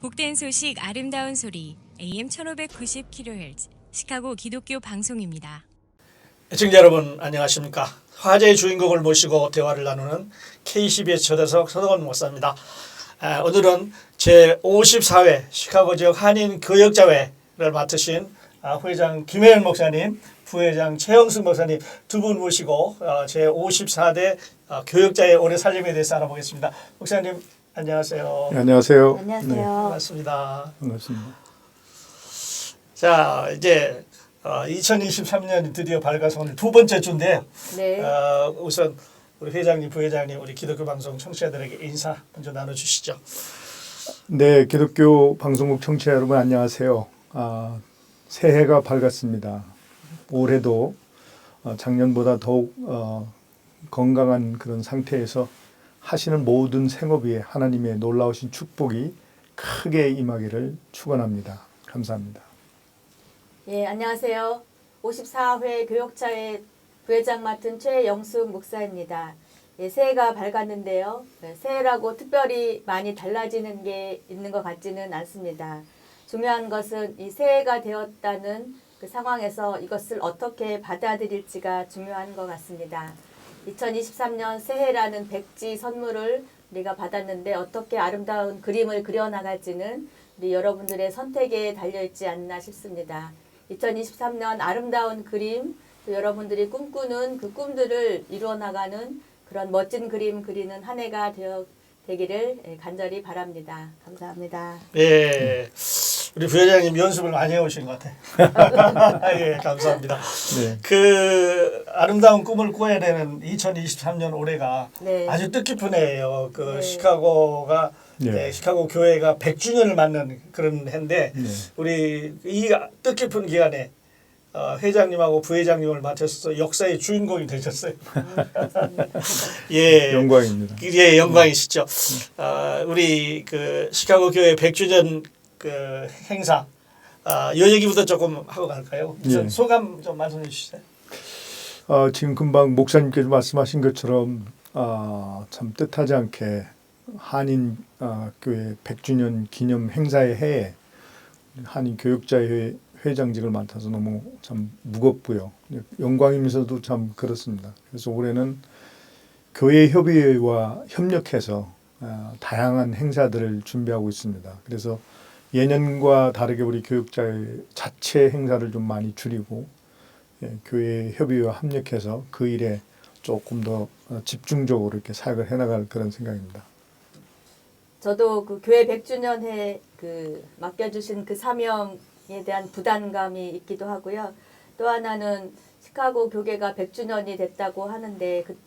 복된 소식 아름다운 소리 AM 1590kHz 시카고 기독교 방송입니다. 시청자 여러분 안녕하십니까. 화제의 주인공을 모시고 대화를 나누는 KCBS 초대석 서동원 목사입니다. 오늘은 제54회 시카고 지역 한인 교역자회를 맡으신 회장 김혜연 목사님, 부회장 최영승 목사님 두 분 모시고 제54대 교역자회 오래 살림에 대해서 알아보겠습니다. 목사님 안녕하세요. 네, 안녕하세요. 안녕하세요. 네, 반갑습니다. 반갑습니다. 자, 이제 2023년이 드디어 밝아서 오늘 두 번째 주인데요. 네. 우선 우리 회장님, 부회장님, 우리 기독교 방송 청취자들에게 인사 먼저 나눠주시죠. 네, 기독교 방송국 청취자 여러분 안녕하세요. 새해가 밝았습니다. 올해도 작년보다 더욱 건강한 그런 상태에서 하시는 모든 생업 위에 하나님의 놀라우신 축복이 크게 임하기를 축원합니다. 감사합니다. 예, 안녕하세요. 54회 교역자회 부회장 맡은 최영숙 목사입니다. 예, 새해가 밝았는데요. 새해라고 특별히 많이 달라지는 게 있는 것 같지는 않습니다. 중요한 것은 이 새해가 되었다는 그 상황에서 이것을 어떻게 받아들일지가 중요한 것 같습니다. 2023년 새해라는 백지 선물을 우리가 받았는데 어떻게 아름다운 그림을 그려나갈지는 우리 여러분들의 선택에 달려있지 않나 싶습니다. 2023년 아름다운 그림, 또 여러분들이 꿈꾸는 그 꿈들을 이루어나가는 그런 멋진 그림 그리는 한 해가 되기를 간절히 바랍니다. 감사합니다. 예, 우리 부회장님 연습을 많이 해오신 것 같아요. 예, 감사합니다. 네. 그 아름다운 꿈을 꿔야 되는 2023년 올해가 네. 아주 뜻깊은 해예요. 그 네. 시카고가 네. 시카고 교회가 100주년을 맞는 그런 해인데 네. 우리 이 뜻깊은 기간에 회장님하고 부회장님을 맡으셔서 역사의 주인공이 되셨어요. 예, 영광입니다. 예, 영광이시죠. 우리 그 시카고 교회 100주년 그 행사 이 얘기부터 조금 하고 갈까요? 우선 예. 소감 좀 말씀해 주시죠. 지금 금방 목사님께서 말씀하신 것처럼 참 뜻하지 않게 한인 교회 100주년 기념 행사의 해에 한인 교역자회 회장직을 맡아서 너무 참 무겁고요. 영광이면서도 참 그렇습니다. 그래서 올해는 교회 협의회와 협력해서 다양한 행사들을 준비하고 있습니다. 그래서 예년과 다르게 우리 교역자회 자체 행사를 좀 많이 줄이고 교회 협의회와 협력해서 그 일에 조금 더 집중적으로 이렇게 사역을 해나갈 그런 생각입니다. 저도 그 교회 100주년 해 그 맡겨주신 그 사명에 대한 부담감이 있기도 하고요. 또 하나는 시카고 교계가 100주년이 됐다고 하는데 그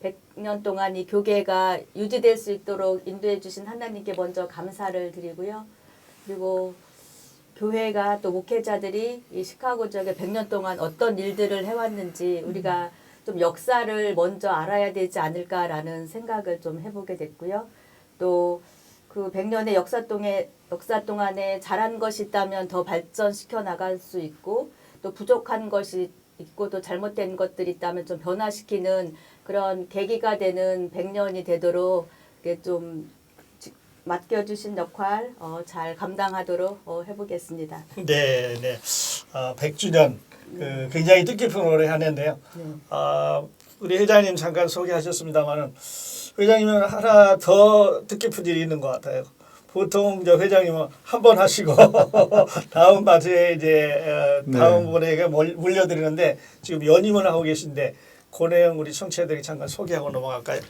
100년 동안 이 교계가 유지될 수 있도록 인도해 주신 하나님께 먼저 감사를 드리고요. 그리고 교회가 또 목회자들이 이 시카고 지역에 100년 동안 어떤 일들을 해왔는지 우리가 좀 역사를 먼저 알아야 되지 않을까라는 생각을 좀 해보게 됐고요. 또 그 100년의 역사 동안에 잘한 것이 있다면 더 발전시켜 나갈 수 있고 또 부족한 것이 있고 또 잘못된 것들이 있다면 좀 변화시키는 그런 계기가 되는 100년이 되도록 좀 맡겨주신 역할 잘 감당하도록 해보겠습니다. 네, 네. 100주년 그 굉장히 뜻깊은 올해 한 해인데요. 네. 우리 회장님 잠깐 소개하셨습니다만은 회장님은 하나 더 뜻깊은 일이 있는 것 같아요. 보통 이제 회장님은 한 번 하시고 다음 바트에 이제 다음 분에게 물려드리는데 지금 연임을 하고 계신데 그 내용 우리 청취자들이 잠깐 소개하고 넘어갈까요?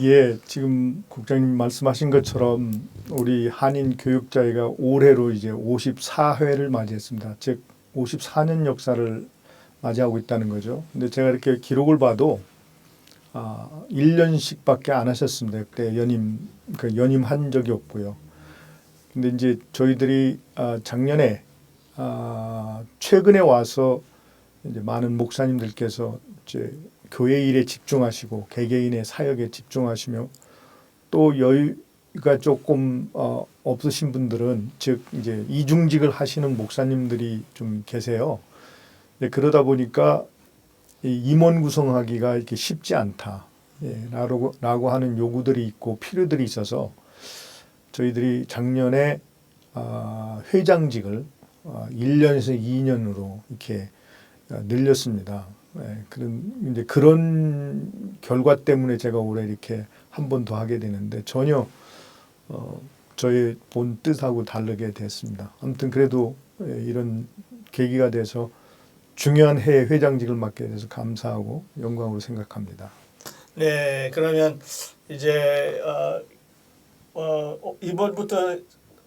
예, 지금 국장님 말씀하신 것처럼 우리 한인 교역자회가 올해로 이제 54회를 맞이했습니다. 즉 54년 역사를 맞이하고 있다는 거죠. 근데 제가 이렇게 기록을 봐도 1년씩밖에 안 하셨습니다. 그때 연임한 적이 없고요. 근데 이제 저희들이 작년에 최근에 와서 이제 많은 목사님들께서 이제 교회 일에 집중하시고 개개인의 사역에 집중하시며 또 여유가 조금 없으신 분들은 즉 이제 이중직을 하시는 목사님들이 좀 계세요. 그러다 보니까 임원 구성하기가 이렇게 쉽지 않다. 라고 하는 요구들이 있고 필요들이 있어서 저희들이 작년에 회장직을 1년에서 2년으로 이렇게 늘렸습니다. 이제 그런 결과 때문에 제가 올해 이렇게 한 번 더 하게 되는데 전혀 저의 본 뜻하고 다르게 됐습니다. 아무튼 그래도 이런 계기가 돼서 중요한 해외 회장직을 맡게 돼서 감사하고 영광으로 생각합니다. 네, 그러면 이제 이번부터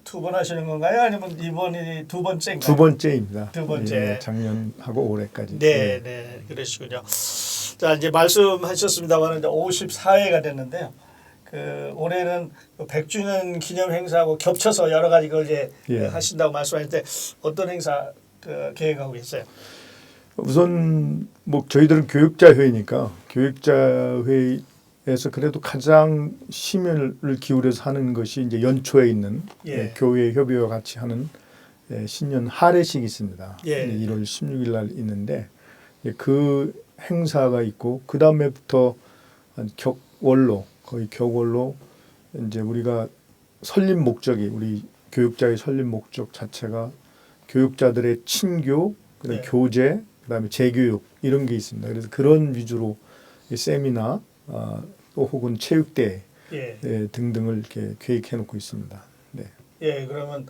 2번 하시는 건가요? 아니면 이번이 2번째인가요? 2번째입니다. 두 번째. 예, 작년하고 올해까지. 네, 네, 그러시군요. 자, 이제 말씀하셨습니다만 이제 54회가 됐는데요. 올해는 100주년 기념 행사하고 겹쳐서 여러 가지 걸 이제 예. 하신다고 말씀하셨는데 어떤 행사 계획하고 계세요? 우선 뭐 저희들은 교육자 회의니까 교육자 회의에서 그래도 가장 심혈을 기울여서 하는 것이 이제 연초에 있는 교회 협의와 같이 하는 신년 할애식이 있습니다. 1월 16일 날 있는데 그 행사가 있고 그 다음에부터 격월로 거의 격월로 이제 우리가 설립 목적이 우리 교육자의 설립 목적 자체가 교육자들의 친교, 그다음에 교제, 그다음에 재교육 이런 게 있습니다. 그래서 그런 위주로 세미나 또 혹은 체육대회 등등을 이렇게 계획해 놓고 있습니다. 네. 예, 그러면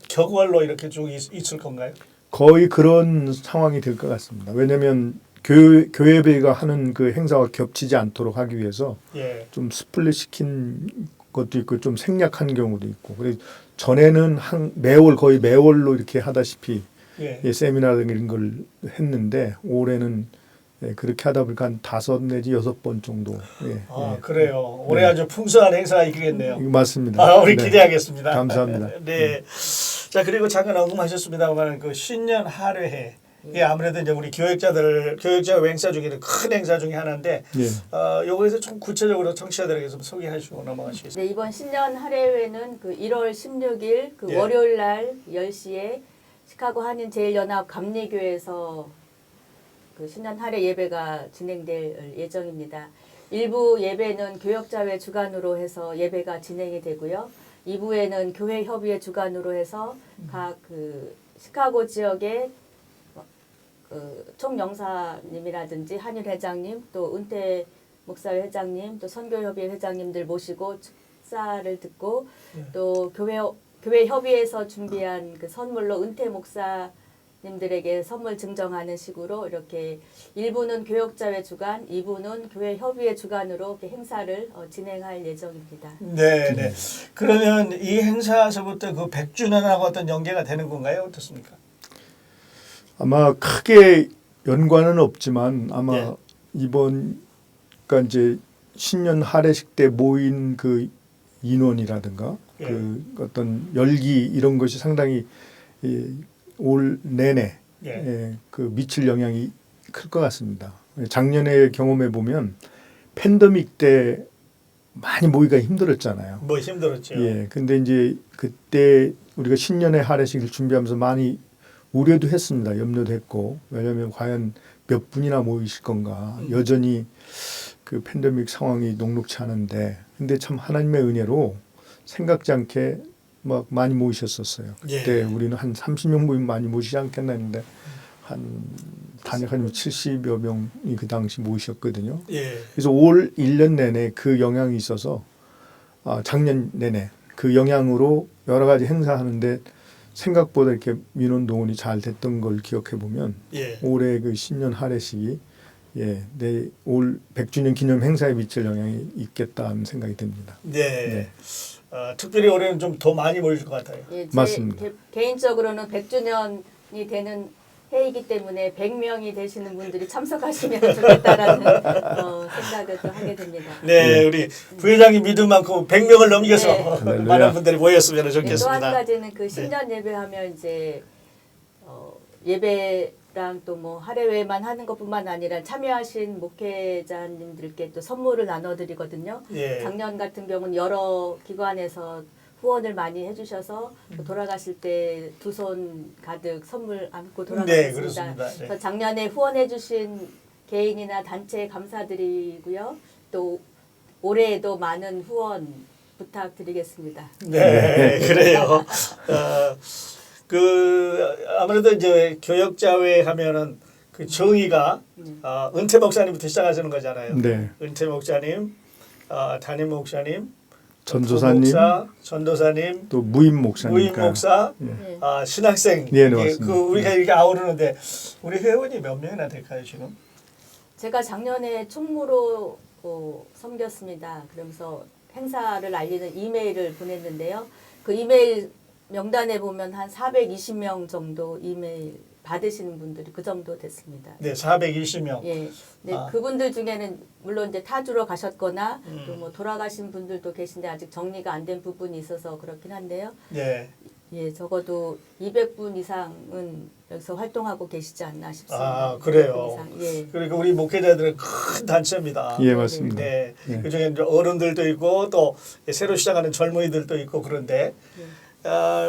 격월로 이렇게 쭉 있을 건가요? 거의 그런 상황이 될 것 같습니다. 왜냐하면 교회가 하는 그 행사와 겹치지 않도록 하기 위해서 좀 스플릿 시킨 것도 있고 좀 생략한 경우도 있고 그래서 전에는 거의 매월로 이렇게 하다시피 세미나 이런 걸 했는데 올해는 그렇게 하다 보니까 한 5 내지 6번 정도. 그래요. 올해 아주 풍성한 행사가 있겠네요. 맞습니다. 우리 기대하겠습니다. 감사합니다. 네. 자, 그리고 잠깐 언급하셨습니다만 그 신년 할애회. 아무래도 이제 우리 교육자 행사 중에는 큰 행사 중에 하나인데 요거에서 좀 구체적으로 청취자들에게 좀 소개하시고 넘어가시겠습니다. 네, 이번 신년 할애회는 그 1월 16일 월요일 날 10시에 시카고 한인 제일연합 감리교에서 그 신년 할애 예배가 진행될 예정입니다. 일부 예배는 교역자회 주관으로 해서 예배가 진행이 되고요. 2부에는 교회 협의회 주관으로 해서 각 그 시카고 지역의 총영사님이라든지 한일 회장님, 또 은퇴 목사회 회장님, 또 선교협의회 회장님들 모시고 축사를 듣고 또 교회 협의회에서 준비한 그 선물로 은퇴 목사님들에게 선물 증정하는 식으로 이렇게 1부는 교역자회 주관, 2부는 교회 협의회 주관으로 이렇게 행사를 진행할 예정입니다. 네, 네. 그러면 이 행사에서부터 그 100주년하고 어떤 연계가 되는 건가요? 어떻습니까? 아마 크게 연관은 없지만 아마 이번 그러니까 이제 신년 할애식 때 모인 그 인원이라든가 그 어떤 열기 이런 것이 상당히 올 내내 그 미칠 영향이 클 것 같습니다. 작년에 경험해 보면 팬데믹 때 많이 모이기가 힘들었잖아요. 뭐 힘들었죠. 근데 이제 그때 우리가 신년의 할애식을 준비하면서 많이 우려도 했습니다. 염려도 했고 왜냐하면 과연 몇 분이나 모이실 건가. 여전히 그 팬데믹 상황이 녹록치 않은데 근데 참 하나님의 은혜로 생각지 않게 막 많이 모이셨었어요. 그때 우리는 한 30명 모이면 많이 모시지 않겠나 했는데 한 단약한 70여 명이 그 당시 모이셨거든요. 그래서 올 1년 내내 그 영향이 있어서 작년 내내 그 영향으로 여러 가지 행사하는데 생각보다 이렇게 민원 동원이 잘 됐던 걸 기억해 보면 올해 그 신년 할애식이 올 100주년 기념 행사에 미칠 영향이 있겠다는 생각이 듭니다. 네. 특별히 올해는 좀 더 많이 모일 것 같아요. 맞습니다. 개인적으로는 100주년이 되는 해이기 때문에 100명이 되시는 분들이 참석하시면 좋겠다라는 생각을 또 하게 됩니다. 네, 우리 부회장님 믿음 많고 100명을 넘겨서 많은 분들이 모였으면 좋겠습니다. 또 한 가지는 그 신년 예배하면 이제 예배랑 또 뭐 할애회만 하는 것뿐만 아니라 참여하신 목회자님들께 또 선물을 나눠드리거든요. 작년 같은 경우는 여러 기관에서 후원을 많이 해주셔서 돌아가실 때 2손 가득 선물 안고 돌아가셨습니다. 그래서 작년에 후원해주신 개인이나 단체에 감사드리고요. 또 올해에도 많은 후원 부탁드리겠습니다. 네, 그래요. 아무래도 이제 교역자회 하면은 그 정의가 은퇴 목사님부터 시작하시는 거잖아요. 네. 은퇴 목사님, 담임 목사님, 전도사님, 부목사, 전도사님, 또 무임 목사님, 무임 목사, 네. 신학생. 네, 네, 이게 맞습니다. 우리가 이렇게 아우르는데 우리 회원이 몇 명이나 될까요 지금? 제가 작년에 총무로 섬겼습니다. 그러면서 행사를 알리는 이메일을 보냈는데요. 그 이메일 명단에 보면 한 420명 정도 이메일 받으시는 분들이 그 정도 됐습니다. 네, 420명. 예. 네, 그분들 중에는 물론 이제 타주로 가셨거나 또 음. 뭐 돌아가신 분들도 계신데 아직 정리가 안 된 부분이 있어서 그렇긴 한데요. 네. 예, 적어도 200분 이상은 여기서 활동하고 계시지 않나 싶습니다. 아, 그래요. 200분 이상. 예. 그러니까 우리 목회자들은 큰 단체입니다. 예, 맞습니다. 네. 예. 그중에 이제 어른들도 있고 또 새로 시작하는 젊은이들도 있고 그런데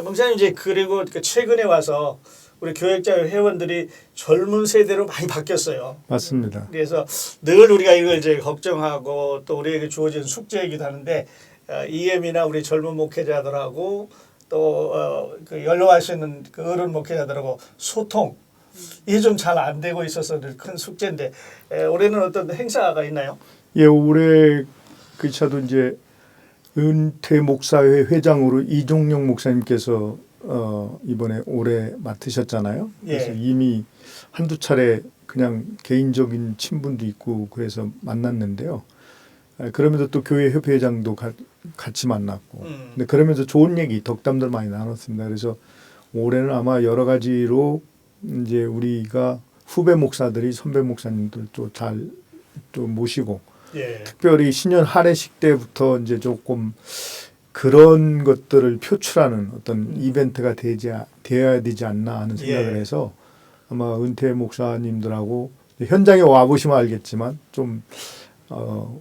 목사님 이제 그리고 최근에 와서 우리 교역자 회원들이 젊은 세대로 많이 바뀌었어요. 맞습니다. 그래서 늘 우리가 이걸 이제 걱정하고 또 우리에게 주어진 숙제이기도 하는데 EM이나 우리 젊은 목회자들하고 또 그 연로하시는 그 어른 목회자들하고 소통 이게 좀 잘 안 되고 있어서 늘 큰 숙제인데 올해는 어떤 행사가 있나요? 예, 올해 그 차도 이제 은퇴 목사회 회장으로 이종영 목사님께서 이번에 올해 맡으셨잖아요. 그래서 예. 이미 한두 차례 그냥 개인적인 친분도 있고 그래서 만났는데요. 그러면서 또 교회 협회회장도 같이 만났고, 근데 그러면서 좋은 얘기, 덕담들 많이 나눴습니다. 그래서 올해는 아마 여러 가지로 이제 우리가 후배 목사들이 선배 목사님들 또 잘 또 모시고, 예. 특별히 신년 할애식 때부터 이제 조금 그런 것들을 표출하는 어떤 이벤트가 되어야 되지 않나 하는 생각을 예. 해서 아마 은퇴 목사님들하고 현장에 와 보시면 알겠지만 좀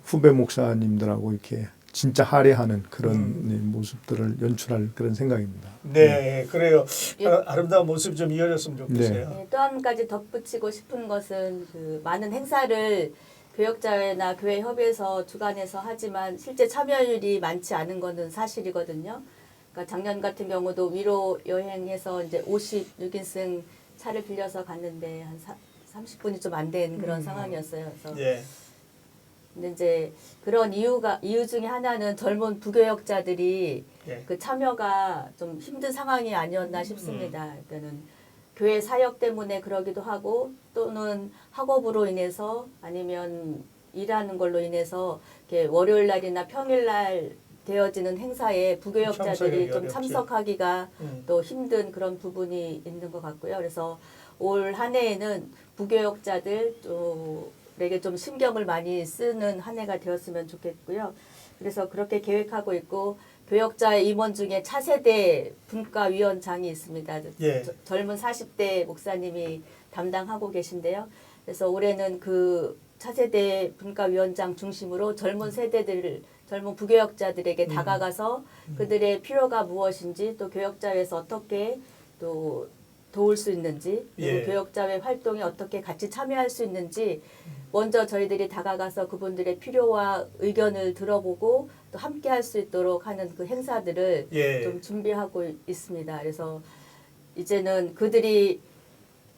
후배 목사님들하고 이렇게 진짜 할애하는 그런 모습들을 연출할 그런 생각입니다. 네, 그래요. 예. 아름다운 모습이 좀 이어졌으면 좋겠어요. 네, 또 한 가지 덧붙이고 싶은 것은 그 많은 행사를 교역자회나 교회 협의회에서 주관해서 하지만 실제 참여율이 많지 않은 것은 사실이거든요. 그러니까 작년 같은 경우도 위로 여행해서 이제 56인승 차를 빌려서 갔는데 한 30분이 좀 안 된 그런 상황이었어요. 그래서 예. 근데 이제 그런 이유 중에 하나는 젊은 부교역자들이 예. 그 참여가 좀 힘든 상황이 아니었나 싶습니다. 그러니까는 교회 사역 때문에 그러기도 하고 또는 학업으로 인해서 아니면 일하는 걸로 인해서 이렇게 월요일 날이나 평일 날 되어지는 행사에 부교역자들이 참석하기 좀 어렵지. 참석하기가 또 힘든 그런 부분이 있는 것 같고요. 그래서 올 한 해에는 부교역자들 에게 좀 신경을 많이 쓰는 한 해가 되었으면 좋겠고요. 그래서 그렇게 계획하고 있고 교역자의 임원 중에 차세대 분과위원장이 있습니다. 예. 젊은 40대 목사님이 담당하고 계신데요. 그래서 올해는 그 차세대 분과위원장 중심으로 젊은 세대들, 젊은 부교역자들에게 다가가서 그들의 필요가 무엇인지 또 교역자회에서 어떻게 또 도울 수 있는지 그리고 예. 교역자회 활동에 어떻게 같이 참여할 수 있는지 먼저 저희들이 다가가서 그분들의 필요와 의견을 들어보고 또 함께 할 수 있도록 하는 그 행사들을 예. 좀 준비하고 있습니다. 그래서 이제는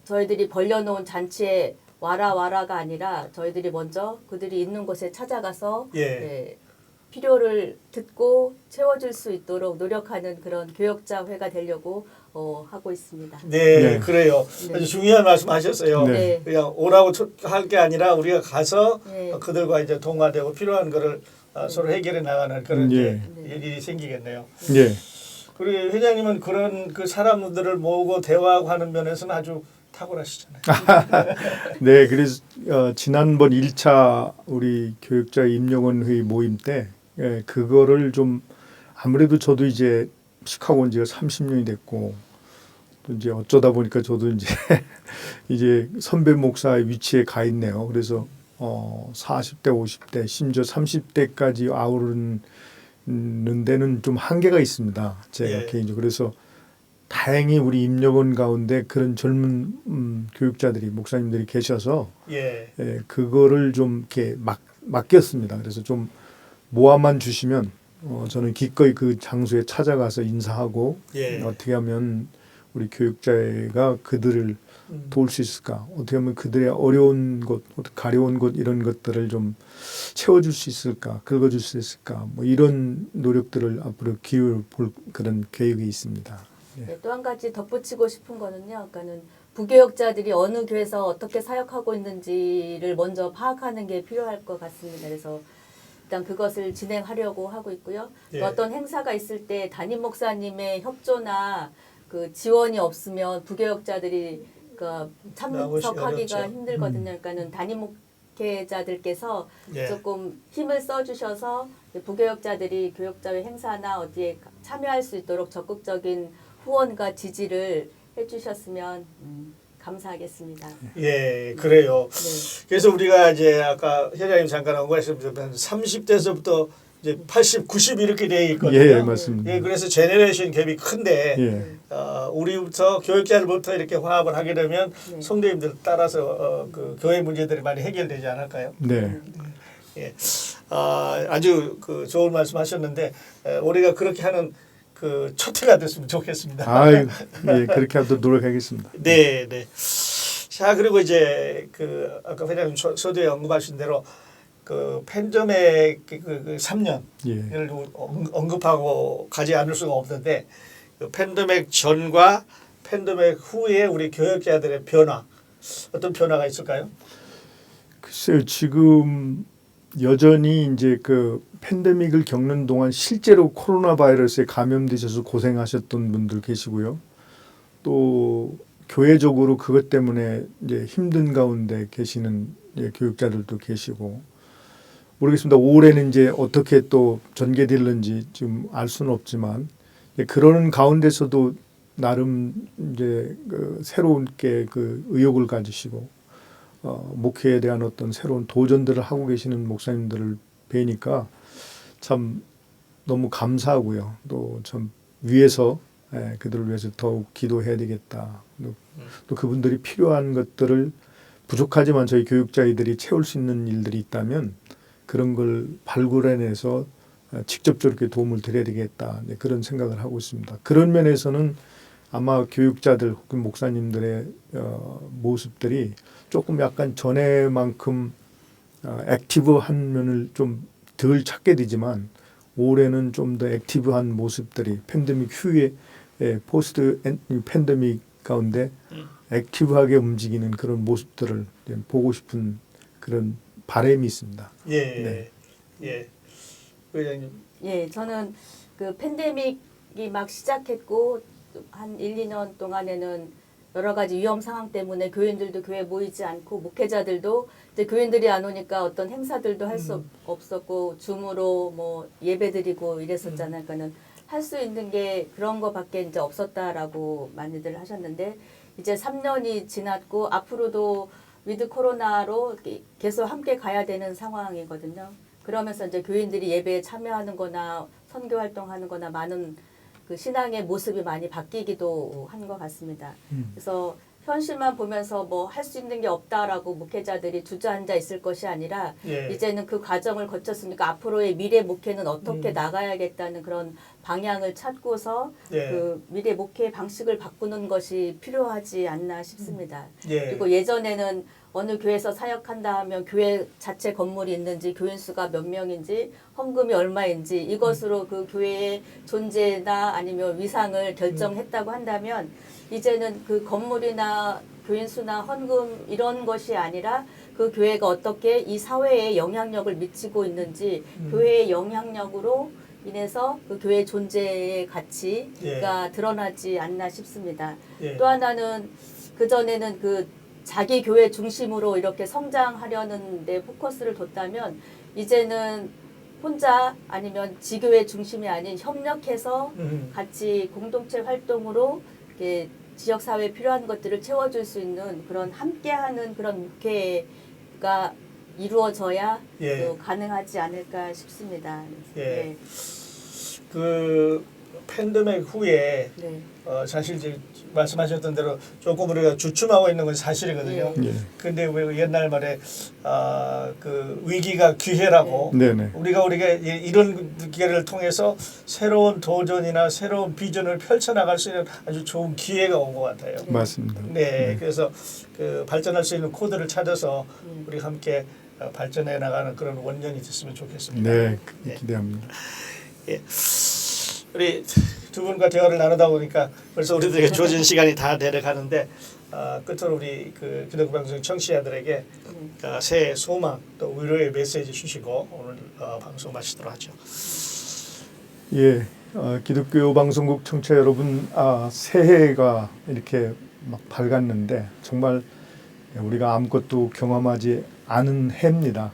저희들이 벌려놓은 잔치에 와라가 아니라 저희들이 먼저 그들이 있는 곳에 찾아가서 예. 필요를 듣고 채워줄 수 있도록 노력하는 그런 교역자회가 되려고 하고 있습니다. 네, 네. 그래요. 네. 아주 중요한 말씀하셨어요. 네. 그냥 오라고 할 게 아니라 우리가 가서 네. 그들과 이제 통화되고 필요한 거를 서로 해결해 나가는 그런 예. 이제 일이 생기겠네요. 예. 그리고 회장님은 그런 그 사람들을 모으고 대화하고 하는 면에서는 아주 탁월하시잖아요. 네, 그래서 지난번 1차 우리 교육자 임용원 회의 모임 때 그거를 좀 아무래도 저도 이제 시카고 온 지가 30년이 됐고 또 이제 어쩌다 보니까 저도 이제 이제 선배 목사의 위치에 가 있네요. 그래서 40대, 50대, 심지어 30대까지 아우르는 데는 좀 한계가 있습니다. 제가 예. 개인적으로. 그래서 다행히 우리 임력원 가운데 그런 젊은 교육자들이 목사님들이 계셔서 예. 그거를 좀 이렇게 맡겼습니다. 그래서 좀 모아만 주시면 저는 기꺼이 그 장소에 찾아가서 인사하고 예. 어떻게 하면 우리 교육자가 그들을 도울 수 있을까? 어떻게 하면 그들의 어려운 곳, 가려운 곳 이런 것들을 좀 채워줄 수 있을까? 긁어줄 수 있을까? 뭐 이런 노력들을 앞으로 기울여 볼 그런 계획이 있습니다. 예. 네, 또 한 가지 덧붙이고 싶은 거는요. 그러니까는 부교역자들이 어느 교회에서 어떻게 사역하고 있는지를 먼저 파악하는 게 필요할 것 같습니다. 그래서 일단 그것을 진행하려고 하고 있고요. 예. 또 어떤 행사가 있을 때 담임 목사님의 협조나 그 지원이 없으면 부교역자들이 그 참석하기가 어렵죠. 힘들거든요. 그러니까는 담임 목회자들께서 예. 조금 힘을 써주셔서 부교역자들이 교역자회 행사나 어디에 참여할 수 있도록 적극적인 후원과 지지를 해주셨으면 감사하겠습니다. 예, 그래요. 네. 그래서 우리가 이제 아까 회장님 잠깐 한 말씀드렸지만 30대서부터 이제 80, 90 이렇게 돼 있거든요. 예, 맞습니다. 예, 그래서 제네레이션 갭이 큰데 예. 우리부터 교육자들부터 이렇게 화합을 하게 되면 네. 성도님들 따라서 그 교회 문제들이 많이 해결되지 않을까요? 네. 예, 아주 그 좋은 말씀하셨는데 우리가 그렇게 하는 그 첫 해가 됐으면 좋겠습니다. 예, 그렇게 하도록 노력하겠습니다. 네, 네. 자, 그리고 이제 그 아까 회장님 서두에 언급하신 대로 그 팬점의 그 3년을 예. 언급하고 가지 않을 수가 없는데 그 팬데믹 전과 팬데믹 후에 우리 교역자들의 변화 어떤 변화가 있을까요? 글쎄요, 지금 여전히 이제 그 팬데믹을 겪는 동안 실제로 코로나 바이러스에 감염되셔서 고생하셨던 분들 계시고요. 또 교회적으로 그것 때문에 이제 힘든 가운데 계시는 교육자들도 계시고 모르겠습니다. 올해는 이제 어떻게 또 전개될는지 지금 알 수는 없지만 그러는 가운데서도 나름 이제 그 새롭게 그 의욕을 가지시고 목회에 대한 어떤 새로운 도전들을 하고 계시는 목사님들을 뵈니까 참 너무 감사하고요. 또 참 위해서 그들을 위해서 더욱 기도해야 되겠다. 또 그분들이 필요한 것들을 부족하지만 저희 교육자들이 채울 수 있는 일들이 있다면 그런 걸 발굴해내서 직접적으로 도움을 드려야 되겠다. 그런 생각을 하고 있습니다. 그런 면에서는 아마 교육자들 혹은 목사님들의 모습들이 조금 약간 전에만큼 액티브한 면을 좀 덜 찾게 되지만 올해는 좀 더 액티브한 모습들이 팬데믹 후에 포스트 팬데믹 가운데 액티브하게 움직이는 그런 모습들을 보고 싶은 그런 바람이 있습니다. 예, 네. 예, 회장님. 예, 저는 그 팬데믹이 막 시작했고 한 1, 2년 동안에는 여러 가지 위험 상황 때문에 교인들도 교회에 모이지 않고 목회자들도 이제 교인들이 안 오니까 어떤 행사들도 할 수 없었고 줌으로 뭐 예배드리고 이랬었잖아요. 그러니까는 할 수 있는 게 그런 거밖에 이제 없었다라고 많이들 하셨는데 이제 3년이 지났고 앞으로도 위드 코로나로 계속 함께 가야 되는 상황이거든요. 그러면서 이제 교인들이 예배에 참여하는 거나 선교 활동하는 거나 많은 그 신앙의 모습이 많이 바뀌기도 한 것 같습니다. 그래서 현실만 보면서 뭐 할 수 있는 게 없다라고 목회자들이 주저앉아 있을 것이 아니라 예. 이제는 그 과정을 거쳤으니까 앞으로의 미래 목회는 어떻게 나가야겠다는 그런 방향을 찾고서 예. 그 미래 목회 방식을 바꾸는 것이 필요하지 않나 싶습니다. 예. 그리고 예전에는 어느 교회에서 사역한다 하면 교회 자체 건물이 있는지 교인 수가 몇 명인지 헌금이 얼마인지 이것으로 그 교회의 존재나 아니면 위상을 결정했다고 한다면 이제는 그 건물이나 교인 수나 헌금 이런 것이 아니라 그 교회가 어떻게 이 사회에 영향력을 미치고 있는지 교회의 영향력으로 인해서 그 교회의 존재의 가치가 드러나지 않나 싶습니다. 예. 또 하나는 그전에는 그 자기 교회 중심으로 이렇게 성장하려는 데 포커스를 뒀다면 이제는 혼자 아니면 지교회 중심이 아닌 협력해서 같이 공동체 활동으로 이렇게 지역사회에 필요한 것들을 채워줄 수 있는 그런 함께하는 그런 목회가 이루어져야 예. 또 가능하지 않을까 싶습니다. 예. 그 팬데믹 후에 네. 사실 이제 말씀하셨던 대로 조금 우리가 주춤하고 있는 건 사실이거든요. 예. 근데 왜 옛날 말에 그 위기가 기회라고 네네. 우리가 이런 기회를 통해서 새로운 도전이나 새로운 비전을 펼쳐나갈 수 있는 아주 좋은 기회가 온 것 같아요. 맞습니다. 네, 그래서 그 발전할 수 있는 코드를 찾아서 우리 함께 발전해 나가는 그런 원년이 됐으면 좋겠습니다. 네, 네. 기대합니다. 예. 우리 두 분과 대화를 나누다 보니까 벌써 우리들에게 주어진 시간이 다 내려가는데 끝으로 우리 그 기독교 방송 청취자들에게 새해 소망 또 위로의 메시지 주시고 오늘 방송 마치도록 하죠. 예, 기독교 방송국 청취자 여러분, 새해가 이렇게 막 밝았는데 정말 우리가 아무것도 경험하지 않은 해입니다.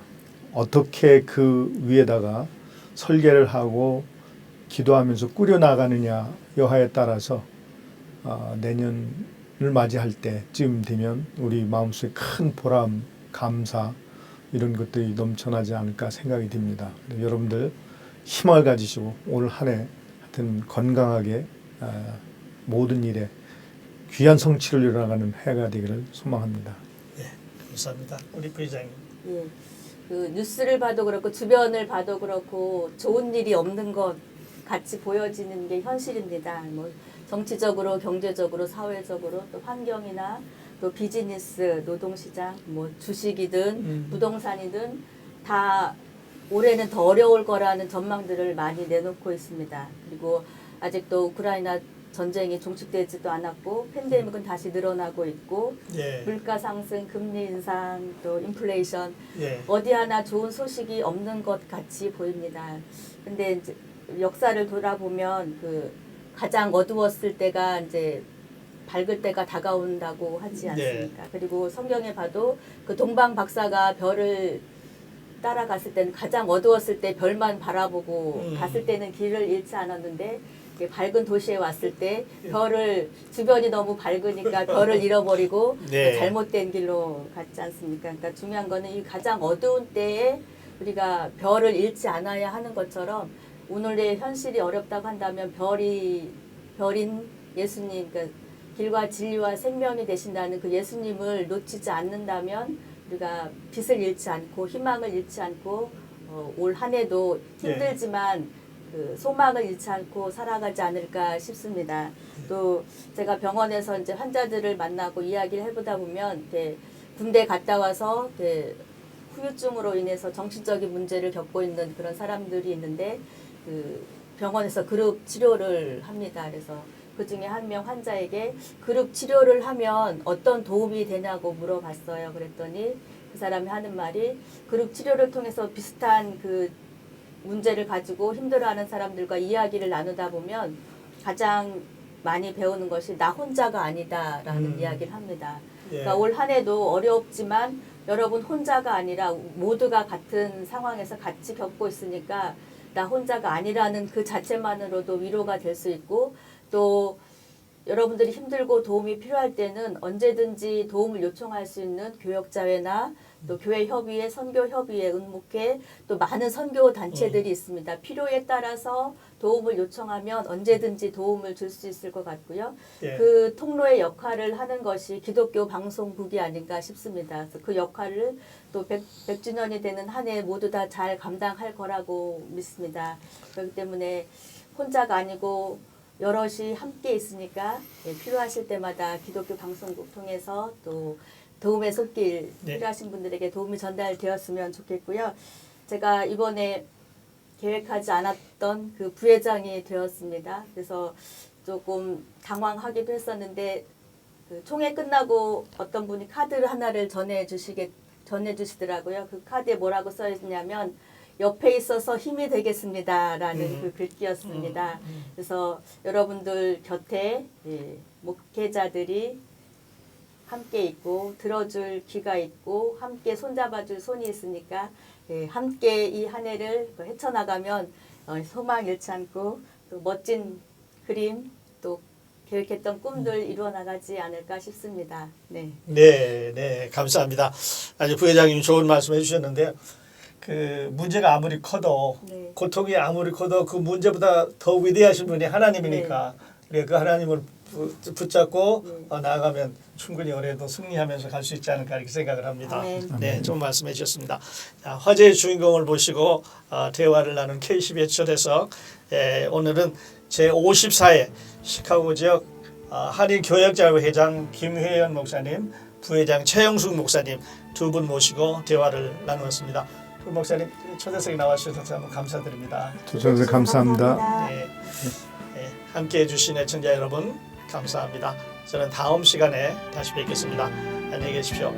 어떻게 그 위에다가 설계를 하고 기도하면서 꾸려나가느냐 여하에 따라서 내년을 맞이할 때쯤 되면 우리 마음속에 큰 보람, 감사 이런 것들이 넘쳐나지 않을까 생각이 듭니다. 여러분들 희망을 가지시고 올 한 해 하여튼 건강하게 모든 일에 귀한 성취를 이뤄나가는 해가 되기를 소망합니다. 네, 감사합니다. 우리 부회장님. 예. 그 뉴스를 봐도 그렇고 주변을 봐도 그렇고 좋은 일이 없는 것 같이 보여지는 게 현실입니다. 뭐 정치적으로, 경제적으로, 사회적으로 또 환경이나 또 비즈니스, 노동시장, 뭐 주식이든 부동산이든 다 올해는 더 어려울 거라는 전망들을 많이 내놓고 있습니다. 그리고 아직도 우크라이나 전쟁이 종식되지도 않았고 팬데믹은 다시 늘어나고 있고 예. 물가 상승, 금리 인상, 또 인플레이션 예. 어디 하나 좋은 소식이 없는 것 같이 보입니다. 근데 이제 역사를 돌아보면 그 가장 어두웠을 때가 이제 밝을 때가 다가온다고 하지 않습니까? 그리고 성경에 봐도 그 동방 박사가 별을 따라갔을 때는 가장 어두웠을 때 별만 바라보고 갔을 때는 길을 잃지 않았는데 밝은 도시에 왔을 때 별을 주변이 너무 밝으니까 별을 잃어버리고 네. 잘못된 길로 갔지 않습니까? 그러니까 중요한 거는 이 가장 어두운 때에 우리가 별을 잃지 않아야 하는 것처럼 오늘의 현실이 어렵다고 한다면 별인 예수님, 그러니까 길과 진리와 생명이 되신다는 그 예수님을 놓치지 않는다면 우리가 빛을 잃지 않고 희망을 잃지 않고 올 한 해도 힘들지만 그 소망을 잃지 않고 살아가지 않을까 싶습니다. 또 제가 병원에서 이제 환자들을 만나고 이야기를 해보다 보면 군대 갔다 와서 후유증으로 인해서 정신적인 문제를 겪고 있는 그런 사람들이 있는데 그 병원에서 그룹 치료를 합니다. 그래서 그 중에 한 명 환자에게 그룹 치료를 하면 어떤 도움이 되냐고 물어봤어요. 그랬더니 그 사람이 하는 말이 그룹 치료를 통해서 비슷한 그 문제를 가지고 힘들어하는 사람들과 이야기를 나누다 보면 가장 많이 배우는 것이 나 혼자가 아니다라는 이야기를 합니다. 예. 그러니까 올 한 해도 어렵지만 여러분 혼자가 아니라 모두가 같은 상황에서 같이 겪고 있으니까 나 혼자가 아니라는 그 자체만으로도 위로가 될 수 있고 또 여러분들이 힘들고 도움이 필요할 때는 언제든지 도움을 요청할 수 있는 교역자회나 또 교회 협의회, 선교 협의회, 은목회 또 많은 선교 단체들이 있습니다. 필요에 따라서 도움을 요청하면 언제든지 도움을 줄 수 있을 것 같고요. 예. 그 통로의 역할을 하는 것이 기독교 방송국이 아닌가 싶습니다. 그래서 그 역할을 또 100주년이 되는 한 해 모두 다 잘 감당할 거라고 믿습니다. 그렇기 때문에 혼자가 아니고 여럿이 함께 있으니까 필요하실 때마다 기독교 방송국 통해서 또 도움의 손길 필요하신 분들에게 도움이 전달되었으면 좋겠고요. 제가 이번에 계획하지 않았던 그 부회장이 되었습니다. 그래서 조금 당황하기도 했었는데 그 총회 끝나고 어떤 분이 카드 하나를 전해주시더라고요. 그 카드에 뭐라고 써 있냐면 옆에 있어서 힘이 되겠습니다라는 그 글귀였습니다. 그래서 여러분들 곁에 목회자들이 함께 있고 들어줄 귀가 있고 함께 손잡아줄 손이 있으니까 함께 이 한 해를 헤쳐나가면 소망 잃지 않고 또 멋진 그림 또 계획했던 꿈들 이루어 나가지 않을까 싶습니다. 네. 네, 네, 감사합니다. 아주 부회장님 좋은 말씀 해주셨는데요. 그 문제가 아무리 커도 네. 고통이 아무리 커도 그 문제보다 더 위대하신 분이 하나님이니까 우리가 그 하나님을 붙잡고 나아가면 충분히 올해도 승리하면서 갈 수 있지 않을까 이렇게 생각을 합니다. 아멘. 네, 좋은 말씀해 주셨습니다. 자, 화제의 주인공을 모시고 대화를 나눈 KCB의 초대석. 오늘은 제 54회 시카고 지역 한인교역자회회장 김회연 목사님, 부회장 최영숙 목사님 두 분 모시고 대화를 나누었습니다. 두 목사님 초대석에 나와주셔서 너무 감사드립니다. 주셔서 감사합니다. 네, 함께해 주신 애청자 여러분 감사합니다. 저는 다음 시간에 다시 뵙겠습니다. 안녕히 계십시오.